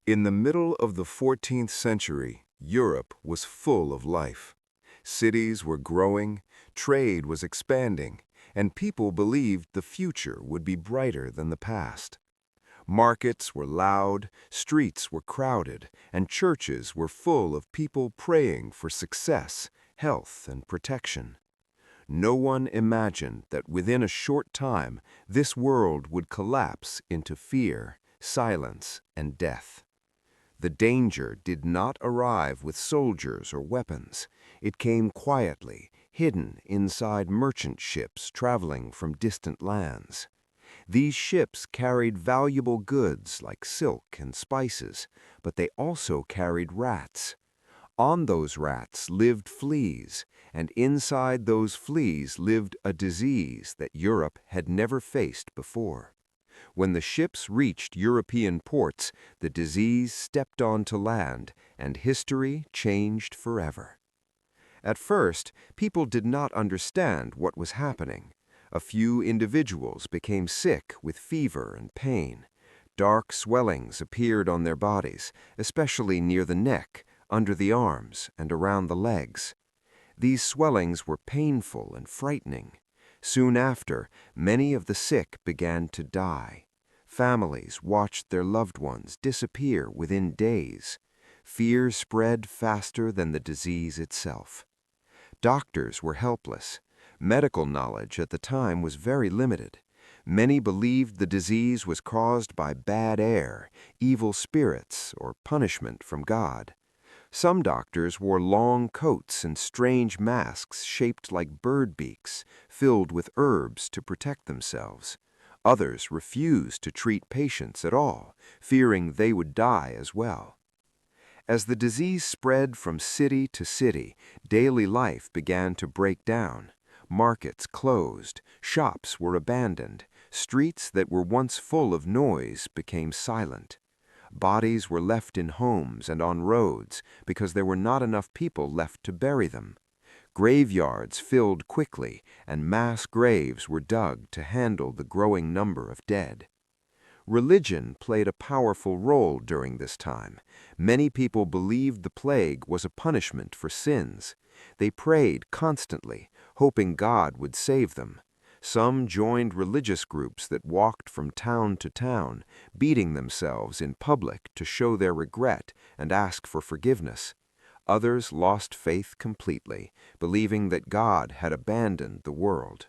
In the middle of the 14th century, Europe was full of life. Cities were growing, trade was expanding, and people believed the future would be brighter than the past. Markets were loud, streets were crowded, and churches were full of people praying for success, health, and protection. No one imagined that within a short time this world would collapse into fear, silence, and death. The danger did not arrive with soldiers or weapons. It came quietly, hidden inside merchant ships traveling from distant lands. These ships carried valuable goods like silk and spices, but they also carried rats. On those rats lived fleas, and inside those fleas lived a disease that Europe had never faced before. When the ships reached European ports, the disease stepped onto land, and history changed forever. At first, people did not understand what was happening. A few individuals became sick with fever and pain. Dark swellings appeared on their bodies, especially near the neck, under the arms, and around the legs. These swellings were painful and frightening. Soon after, many of the sick began to die. Families watched their loved ones disappear within days. Fear spread faster than the disease itself. Doctors were helpless. Medical knowledge at the time was very limited. Many believed the disease was caused by bad air, evil spirits, or punishment from God. Some doctors wore long coats and strange masks shaped like bird beaks, filled with herbs to protect themselves. Others refused to treat patients at all, fearing they would die as well. As the disease spread from city to city, daily life began to break down. Markets closed, shops were abandoned, streets that were once full of noise became silent. Bodies were left in homes and on roads because there were not enough people left to bury them. Graveyards filled quickly, and mass graves were dug to handle the growing number of dead. Religion played a powerful role during this time. Many people believed the plague was a punishment for sins. They prayed constantly, hoping God would save them. Some joined religious groups that walked from town to town, beating themselves in public to show their regret and ask for forgiveness. Others lost faith completely, believing that God had abandoned the world.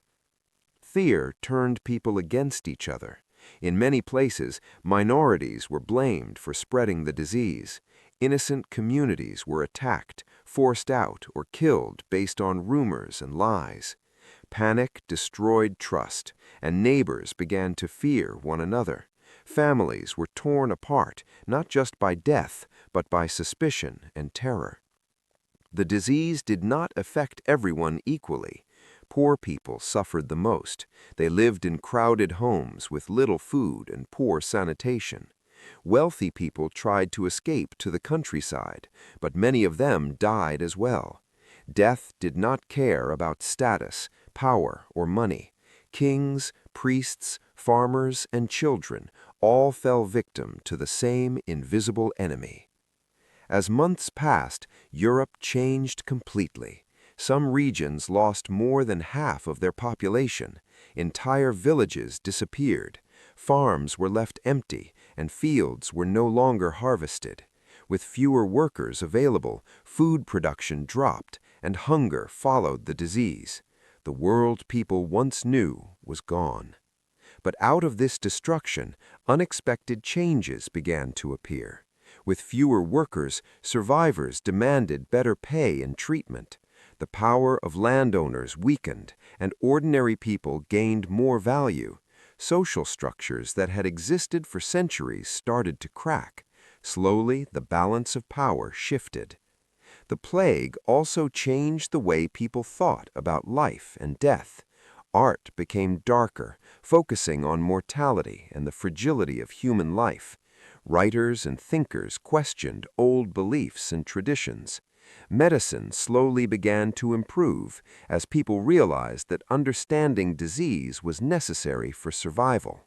Fear turned people against each other. In many places, minorities were blamed for spreading the disease. Innocent communities were attacked, forced out, or killed based on rumors and lies. Panic destroyed trust, and neighbors began to fear one another. Families were torn apart, not just by death, but by suspicion and terror. The disease did not affect everyone equally. Poor people suffered the most. They lived in crowded homes with little food and poor sanitation. Wealthy people tried to escape to the countryside, but many of them died as well. Death did not care about status, power, or money. Kings, priests, farmers, and children all fell victim to the same invisible enemy. As months passed, Europe changed completely. Some regions lost more than half of their population. Entire villages disappeared. Farms were left empty, and fields were no longer harvested. With fewer workers available, food production dropped, and hunger followed the disease. The world people once knew was gone. But out of this destruction, unexpected changes began to appear. With fewer workers, survivors demanded better pay and treatment. The power of landowners weakened, and ordinary people gained more value. Social structures that had existed for centuries started to crack. Slowly, the balance of power shifted. The plague also changed the way people thought about life and death. Art became darker, focusing on mortality and the fragility of human life. Writers and thinkers questioned old beliefs and traditions. Medicine slowly began to improve as people realized that understanding disease was necessary for survival.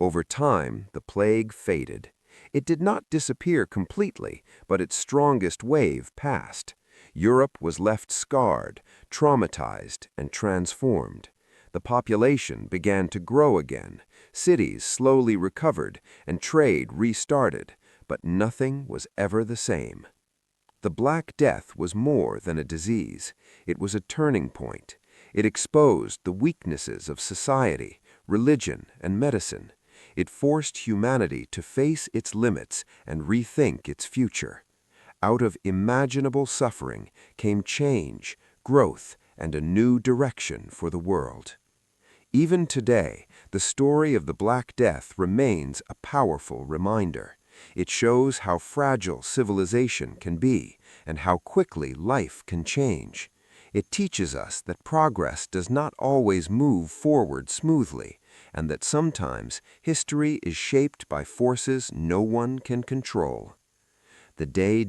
Over time, the plague faded. It did not disappear completely, but its strongest wave passed. Europe was left scarred, traumatized, and transformed. The population began to grow again, cities slowly recovered, and trade restarted, but nothing was ever the same. The Black Death was more than a disease. It was a turning point. It exposed the weaknesses of society, religion, and medicine. It forced humanity to face its limits and rethink its future. Out of imaginable suffering came change, growth, and a new direction for the world. Even today, the story of the Black Death remains a powerful reminder. It shows how fragile civilization can be and how quickly life can change. It teaches us that progress does not always move forward smoothly, and that sometimes history is shaped by forces no one can control. The day